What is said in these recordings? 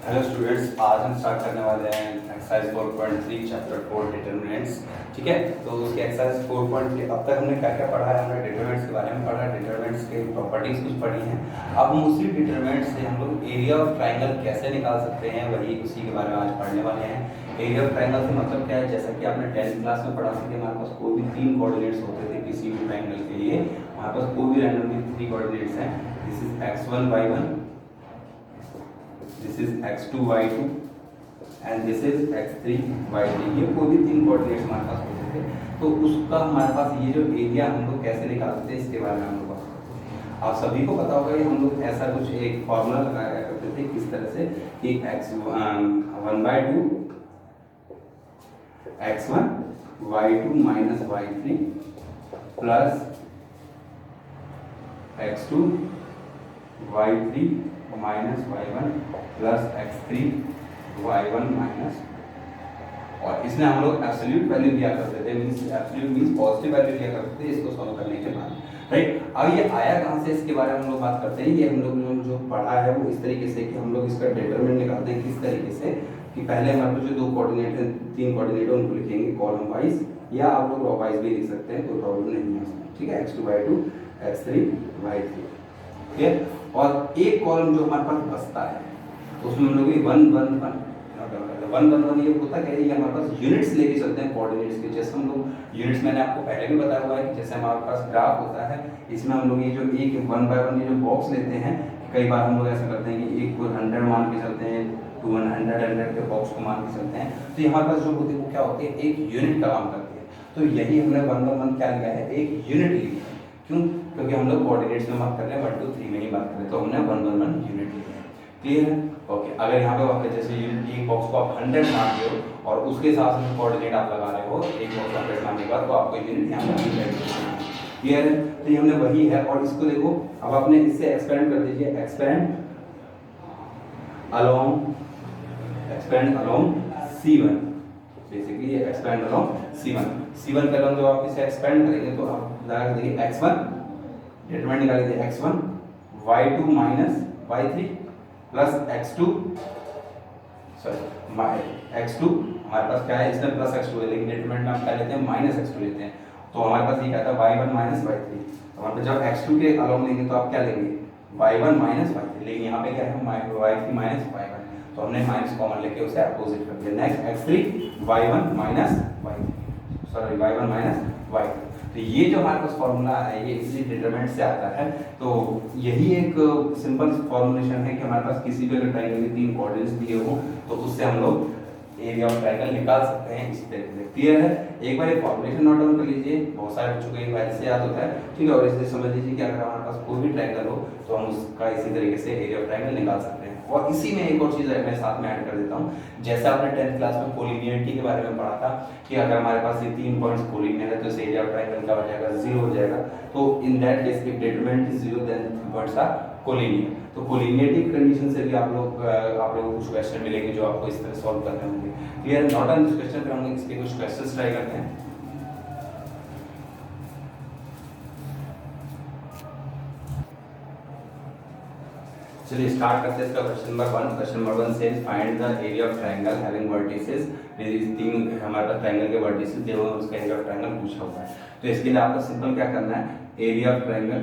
Hello students, आज हम start करने वाले हैं एक्सरसाइज 4.3 चैप्टर 4 डिटरमिनेंट्स। ठीक है, तो उसके एक्सरसाइज 4.3 अब तक हमने क्या क्या पढ़ा है। हमने डिटरमिनेंट्स के बारे में पढ़ा, डिटरमिनेंट्स के प्रॉपर्टीज कुछ पढ़ी हैं। अब हम उसी डिटरमिनेंट से हम लोग एरिया ऑफ ट्राइंगल कैसे निकाल सकते हैं, वही उसी के बारे में आज पढ़ने वाले हैं। एरिया ऑफ ट्राइंगल से मतलब क्या है, जैसा कि आपने 10th क्लास में पढ़ा था कि हमारे पास कोई भी 3 कोऑर्डिनेट्स होते थे किसी भी ट्राइंगल के लिए। हमारे पास कोई भी रैंडमली 3 कोऑर्डिनेट्स हैं। This is x1 y1, this is x2 y2 and this is x3 y3। ये कोई भी 3 कोऑर्डिनेट्स हमारे पास होते थे, तो उसका हमारे पास ये जो एरिया हम लोग कैसे निकालते हैं इसके बारे में हम लोग बात करते हैं। आप सभी को पता होगा कि हम लोग ऐसा कुछ एक फॉर्मूला लगाया करते थे किस तरह से कि x1/2 x1 y2 minus y3 plus x2 y3 minus y1 plus x3 y1 minus, और इसमें हम लोग एब्सोल्यूट वैल्यू दिया करते थे, means absolute means positive value दिया करते थे इसको सॉल्व करने के बाद। राइट, अब ये आया कहाँ से इसके बारे में हम लोग बात करते हैं। ये हम लोग ने जो पढ़ा है वो इस तरीके से कि हम लोग इसका डिटरमिनेंट निकालते हैं किस तरीके से कि पहले हमारे पास जो 2 कोऑर्डिनेट हैं, 3 कोऑर्डिनेट है, उनको लिखेंगे कॉलम वाइज, या आप लोग रो वाइज भी लिख सकते हैं, कोई प्रॉब्लम नहीं है उसमें। ठीक है, x2 y2 x3 y3। ठीक है, और एक कॉलम जो हमारे पास बचता है उसमें हम लोग 1 1 1 ये होता क्या है, ये हमारे पास यूनिट्स लेके चलते हैं कोऑर्डिनेट्स के। जैसे हम लोग यूनिट्स, मैंने आपको पहले भी बताया हुआ है कि जैसे हमारे पास ग्राफ होता है, इसमें हम लोग ये जो एक 1 बाय 1 ये जो बॉक्स लेते हैं, कई बार हम लोग ऐसा करते हैं कि एक को 100 मान के चलते हैं, 100 के बॉक्स को मान के चलते हैं। तो हमारे पास जो होती है वो क्या होती है, एक यूनिट का काम करती है। तो यही हमने 1 1 1 क्या लिया है, एक यूनिट ली है। क्यों? क्योंकि हम लोग कोऑर्डिनेट्स में बात कर रहे हैं, 1 2 3 में ही बात कर रहे हैं, तो हमने 1 1 1 यूनिट लिया है। क्लियर है? ओके, अगर यहाँ पे वापस जैसे एक बॉक्स को आप 100 मानते हो और उसके हिसाब से कोऑर्डिनेट आप लगा रहे हो, एक बॉक्स 100 मानने के बाद, तो आपको यूनिट यहाँ पर क्लियर है। तो ये हमने वही है, और इसको देखो अब आपने इससे एक्सपेंड कर दीजिए, एक्सपेंड अलोंग C1। बेसिकली ये एक्सपेंड अलोंग C1 का अलोंग, जब आप इसे एक्सपेंड करेंगे तो आप लगा देखिए x1 डिटरमिनेंट निकाल लीजिए, x1 y2 minus y3 plus x2 हमारे पास क्या है, इसमें प्लस x2 है, लेकिन डिटरमिनेंट में हम क्या लेते हैं, माइनस x2 लेते हैं। तो हमारे पास ये क्या था, y1 माइनस y3। तो हमारे पास जब x2 के अलोंग लेंगे तो आप क्या लेंगे, y1 माइनस y3, लेकिन यहाँ पे क्या है, y3 माइनस y1, तो हमने माइनस कॉमन लेके उसे अपोजिट कर दिया। Next x3 y1 minus y3, sorry y1 minus y3। तो ये जो हमारे पास फॉर्मूला है ये इसी डिटरमिनेंट से आता है। तो यही एक सिंपल फॉर्मुलेशन है कि हमारे पास किसी भी अगर ट्रायंगल के 3 कोऑर्डिनेट्स दिए हो तो उससे हम लोग एरिया ऑफ ट्रायंगल निकाल सकते हैं इसी तरीके से। क्लियर है? एक बार ये फॉर्मुलेशन नोट डाउन कर लीजिए, बहुत सारे बच्चों को एक बार से याद होता है। ठीक है, और इसलिए समझ लीजिए कि अगर हमारे पास कोई भी ट्रायंगल हो तो हम उसका इसी तरीके से एरिया ऑफ ट्रायंगल निकाल सकते हैं। और इसी में एक और चीज़ मैं साथ में ऐड कर देता हूँ, जैसे आपने 10th क्लास में कोलिनियरिटी के बारे में पढ़ा था कि अगर हमारे पास ये 3 पॉइंट्स कोलिनियर है तो इसे एरिया ऑफ ट्रायंगल का हो जाएगा 0 हो जाएगा। तो in that case if determinant is 0 then points are collinear. तो कोलिनियरिटी कंडीशन से भी आप लोगों को कुछ क्वेश्चन मिलेंगे जो आपको इस तरह सॉल्व करने होंगे। Clear? Not on this question पे हम लोग इसके कुछ क्वेश्चंस ट्राई करते हैं। चलिए स्टार्ट करते हैं इसका question number 1। Question number 1 says find the area of triangle having vertices. इस 3 हमारे पास ट्रायंगल के वर्टिसेस दिए हुए हैं, उसका एरिया ऑफ ट्रायंगल पूछा हुआ है। तो इसके लिए आपको सिंपल क्या करना है, एरिया ऑफ ट्रायंगल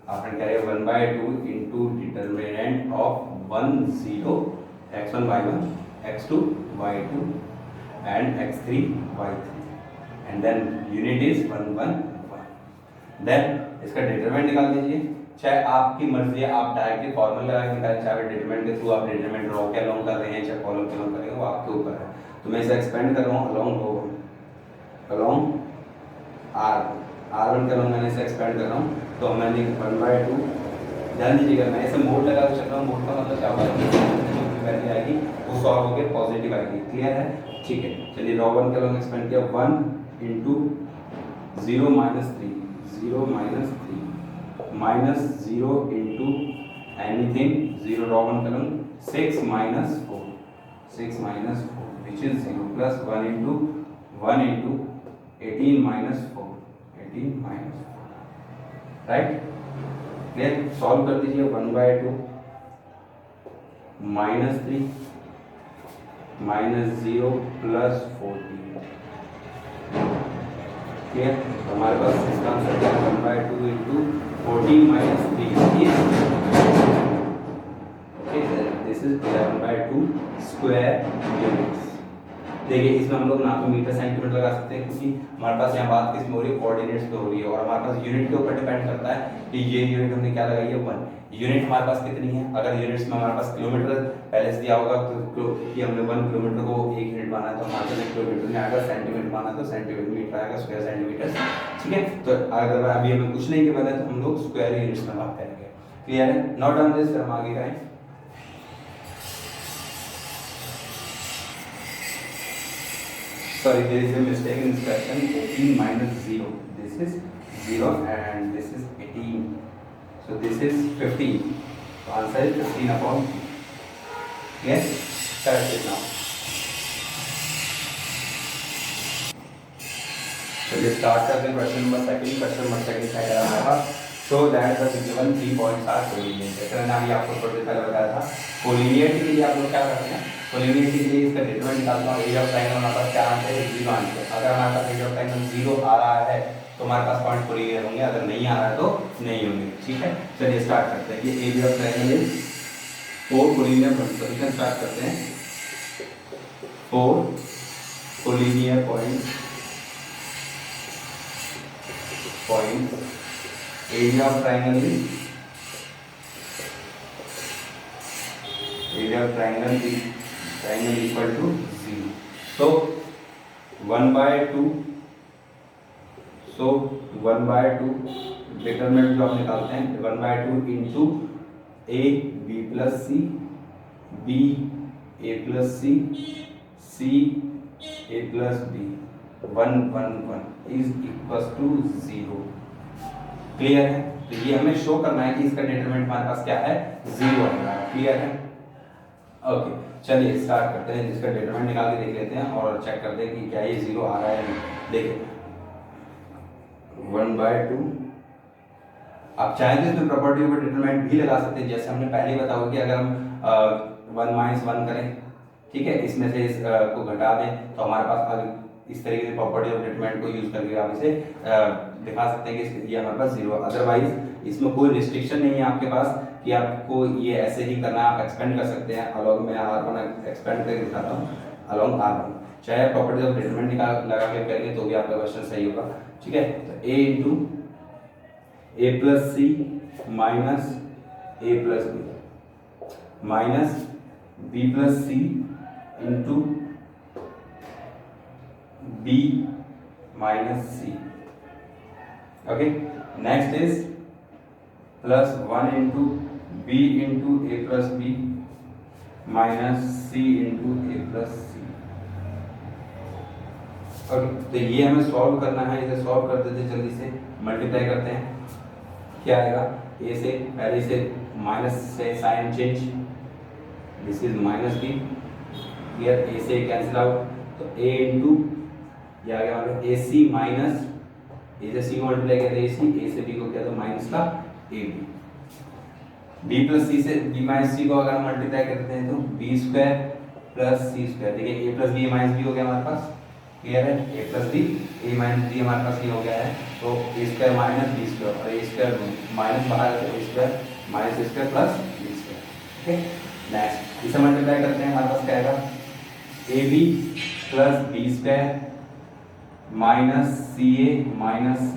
आपने क्या है 1/2 into determinant of 1 0 x1 y1 x2 y2 and x3 y3 and then unit is 1 1 1। Then इसका डिटरमिनेंट निकाल दीजिए, चाहे आपकी मर्जी है, आप डायरेक्टली फॉर्मूला लगा के निकालें, चाहे डिटरमिनेंट के थ्रू आप डिटरमिनेंट रो के अलोंग कर रहे हैं चाहे कॉलम के अलोंग कर रहे हैं, वो आपके ऊपर है। तो मैं इसे एक्सपेंड कर रहा हूँ अलोंग R1 के अलोंग मैंने इसे एक्सपेंड कर रहा हूँ। तो मैंने 1/2, ध्यान दीजिएगा मैं इसे मोड लगा के चल रहा हूँ, मोड का मतलब क्या होगा, वैल्यू आएगी वो सॉल्व होकर पॉजिटिव आएगी। क्लियर है? ठीक है, चलिए रो 1 के अलोंग एक्सपेंड किया, 1 into 0 minus 3 minus 0 into anything 0 रो 1 के along 6 minus 4 which is 0 plus 1 into 18 minus 4 18 minus 4। Right. Clear, solve कर दीजिए। 1/2 -3 -0 + 14। क्लियर, तो हमारे पास इसका आंसर क्या है? 1/2 × 14 - 3 दिस इज 11/2 स्क्वायर यूनिट्स। देखिए इसमें हम लोग ना तो मीटर सेंटीमीटर लगा सकते हैं, क्योंकि हमारे पास यहाँ बात किस में हो रही है? कोऑर्डिनेट्स पे हो रही है, और हमारे पास यूनिट के ऊपर डिपेंड करता है कि ये यूनिट हमने क्या लगाई है, 1 यूनिट हमारे पास कितनी है। अगर यूनिट्स में हमारे पास किलोमीटर पहले से दिया होगा तो कि हमने 1 किलोमीटर को 1 यूनिट माना है, तो हमारे पास किलोमीटर में आएगा, सेंटीमीटर माना तो सेंटीमीटर मीटर आएगा, स्क्वायर सेंटीमीटर। ठीक है, तो अगर अभी हमें कुछ नहीं के बना तो हम लोग स्क्वायर यूनिट्स में बात करेंगे। क्लियर है, नोट डाउन दिस, हम आगे करें। Sorry, there is a mistake in this question. 18 - 0. This is 0 and this is 18. So this is 15. So answer is 15/. Yes, correct it now. So let's start with question number second. Question number second क्या करा हमारा? So that the given 3 points are collinear. जैसे मैंने अभी आपको थोड़ी पहले बताया था, कोलिनियरिटी के लिए आप लोग क्या करते हैं? कोलिनियरिटी के लिए इसका डिटरमिनेंट निकालता हूँ। एरिया ऑफ ट्रायंगल हमारे पास क्या आंसर है? 0 आंसर। अगर हमारे पास एरिया ऑफ ट्रायंगल 0 आ रहा है तो हमारे पास पॉइंट कोलिनियर होंगे, अगर नहीं आ रहा है तो नहीं होंगे। ठीक है, चलिए स्टार्ट करते हैं। ये area of triangle is 4 collinear points. Start करते हैं। 4 collinear points. Area of triangle is triangle equal to 0. So 1/2 determinant जो आप निकालते हैं 1/2 into a b + c b a + c c a + b 1 1 1 is equal to 0। Clear है, तो ये हमें शो करना है कि इसका डिटरमिनेंट हमारे पास क्या है? 0 है। क्लियर है, ओके चलिए स्टार्ट करते हैं। इसका डिटरमिनेंट निकाल के देख लेते हैं और चेक करते हैं कि क्या ये 0 आ रहा है या नहीं। देखिए 1/2 आप चाहें तो इसमें प्रॉपर्टी पर डिटरमिनेंट भी लगा सकते हैं, जैसे हमने पहले बताया कि अगर हम 1 - 1 करें, ठीक है, इसमें से इस को घटा दें तो हमारे पास इस तरीके से प्रॉपर्टी ऑफ डिटरमिनेंट को यूज करके आप इसे दिखा सकते हैं कि ये हमारे पास 0। अदरवाइज इसमें कोई रिस्ट्रिक्शन नहीं है आपके पास कि आपको ये ऐसे ही करना, आप एक्सपेंड कर सकते हैं। अलोंग में R1 एक्सपेंड करके दिखाता हूँ, अलोंग R1 चाहे प्रॉपर्टी ऑफ डिटरमिनेंट निकाल लगा के करेंगे तो भी आपका क्वेश्चन सही होगा। ठीक है, तो a × a + c minus a + b minus b + c into b - c। Okay, next is +1 into b into a + b minus c into a + c। Okay, तो ये हमें सॉल्व करना है। इसे सॉल्व कर देते जल्दी से, मल्टीप्लाई करते हैं। क्या आएगा? a से पहले से माइनस से sign change, this is -b। Clear, a से कैंसिल आउट, तो a इंटू ये आ गया हमारे ac माइनस a से c को मल्टीप्लाई करते हैं ac, a से b को किया तो माइनस का ab। b + c से b - c को अगर हम मल्टीप्लाई करते हैं तो b² + c²। देखिए a + b - b हो गया हमारे पास। क्लियर है, a + b a - b हमारे पास ये हो गया है, तो a² - b² और a² माइनस बाहर तो a² - a² + b²। Okay, next इसे मल्टीप्लाई करते हैं, हमारे पास क्या आएगा? ab + b² minus ca minus c²।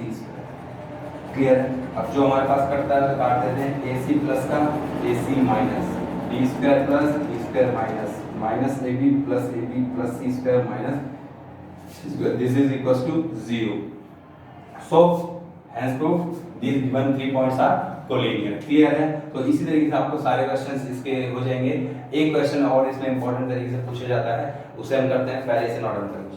Clear है, अब जो हमारे पास कटता है तो काट देते हैं। ac प्लस का ac minus b² + b² minus ab + c² minus this is equals to 0. So hence proof these given 3 points are collinear। Clear है, तो इसी तरीके से आपको सारे क्वेश्चंस इसके हो जाएंगे। एक क्वेश्चन और इसमें इंपॉर्टेंट तरीके से पूछा जाता है, उसे हम करते हैं, पहले से नोट डाउन कर लीजिए।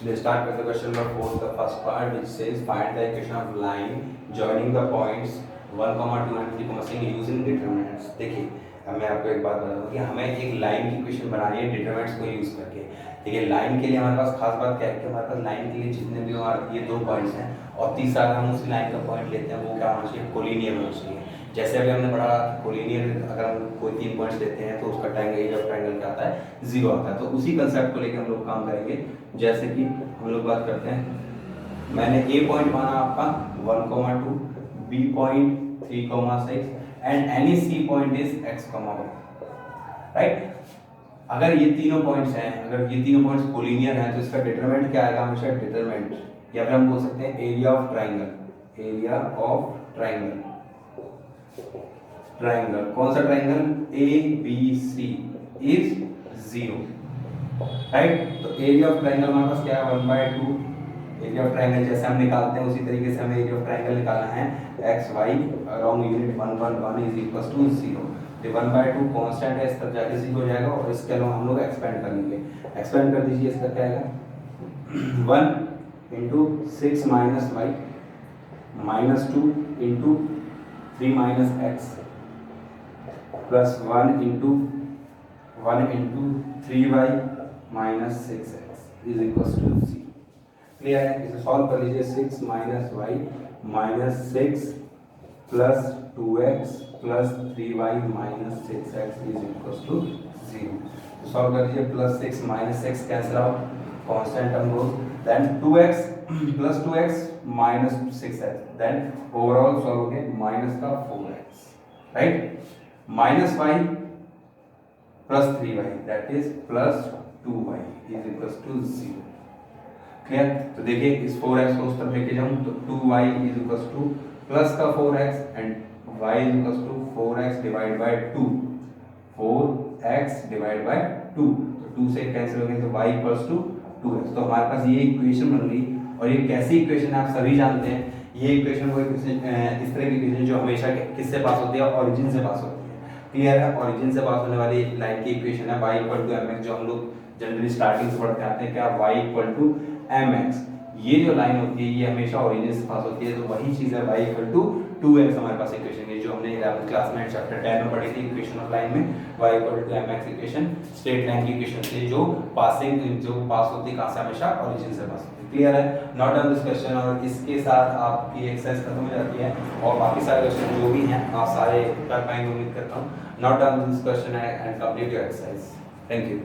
Let's start with the question number 4, the first part, which says find the equation of line joining the points 1, 2 and 3, using determinants। देखिए मैं आपको एक बात बता दूं कि हमें एक लाइन की इक्वेशन बनानी है डिटरमिनेंट्स को यूज करके। ठीक है, लाइन के लिए हमारे पास खास बात क्या है कि हमारे पास लाइन के लिए जितने भी हमारे ये 2 पॉइंट्स हैं और तीसरा अगर हम उसी लाइन का पॉइंट लेते हैं वो क्या होना चाहिए, कोलिनियर होना चाहिए। जैसे अभी हमने पढ़ा कोलिनियर, अगर हम कोई 3 पॉइंट्स लेते हैं तो उसका ट्रायंगल, एरिया ऑफ ट्रायंगल क्या आता है, 0 आता है। तो उसी कंसेप्ट को लेकर हम लोग काम करेंगे। जैसे कि हम लोग बात करते हैं, मैंने ए पॉइंट माना आपका 1,2, B point 3,6 and any C point is x, y, right. अगर ये तीनों पॉइंट्स हैं, अगर ये तीनों पॉइंट्स कोलिनियर हैं तो इसका डिटरमिनेंट क्या आएगा, हमेशा डिटरमिनेंट, या फिर हम बोल सकते हैं area of triangle. Area of triangle, triangle कौन सा triangle, A B C is 0, right. तो एरिया ऑफ ट्रायंगल हमारे पास क्या है, 1/2। एरिया ऑफ ट्रायंगल जैसे हम निकालते हैं उसी तरीके से हमें एरिया ऑफ ट्रायंगल निकालना है, x y along unit 1 1 1 is equal to 0। तो 1/2 कांस्टेंट है, इस तरफ जाके 0 हो जाएगा और इसके अलावा हम लोग एक्सपेंड कर लेंगे। एक्सपेंड कर दीजिए, इसका क्या आएगा, 1 into 6 minus Y minus 2 into 3 minus X plus 1 into 3y minus 6x is equal to 0। Clear है, इसे सॉल्व कर लीजिए। 6 minus Y minus 6 plus 2x plus 3y minus 6x is equal to 0। तो सॉल्व कर लीजिए, plus 6 minus 6 cancel out, constant term goes, then 2x plus 2x minus 6x, then overall solve हो गया minus का 4x, right. Minus y plus 3y that is plus 2y is equal to 0। Clear, तो देखिए इस 4x को उस तरफ लेके जाऊं तो 2y is equal to plus का 4x and y is equal to 4x divide by 2, 4x divide by 2, तो 2 से कैंसिल हो गए तो y इक्वल्स टू 2x। तो हमारे पास ये इक्वेशन बन गई। और ये कैसी इक्वेशन है आप सभी जानते हैं, ये इक्वेशन वो इस तरह की इक्वेशन जो हमेशा किससे पास होती है, ओरिजिन से पास होती है। क्लियर है, ओरिजिन से पास होने वाली लाइन की इक्वेशन है y इक्वल टू mx, जो हम लोग जनरली स्टार्टिंग से पढ़ते आते हैं, क्या y इक्वल टू mx। ये जो लाइन होती है ये हमेशा ओरिजिन से पास होती है, तो वही चीज है y इक्वल टू 2x हमारे पास इक्वेशन है जो हमने 11th क्लास में चैप्टर 10 में पढ़ी थी, इक्वेशन ऑफ लाइन में y equal to mx equation straight line की इक्वेशन थी जो पास होती कहां से, हमेशा ओरिजिन से पास होती है। क्लियर है, नोट डाउन दिस क्वेश्चन। और इसके साथ आपकी एक्सरसाइज खत्म हो जाती है और बाकी सारे क्वेश्चन जो भी हैं आप सारे कर पाएंगे, उम्मीद करता हूं। Note down this question and complete your exercise. Thank you.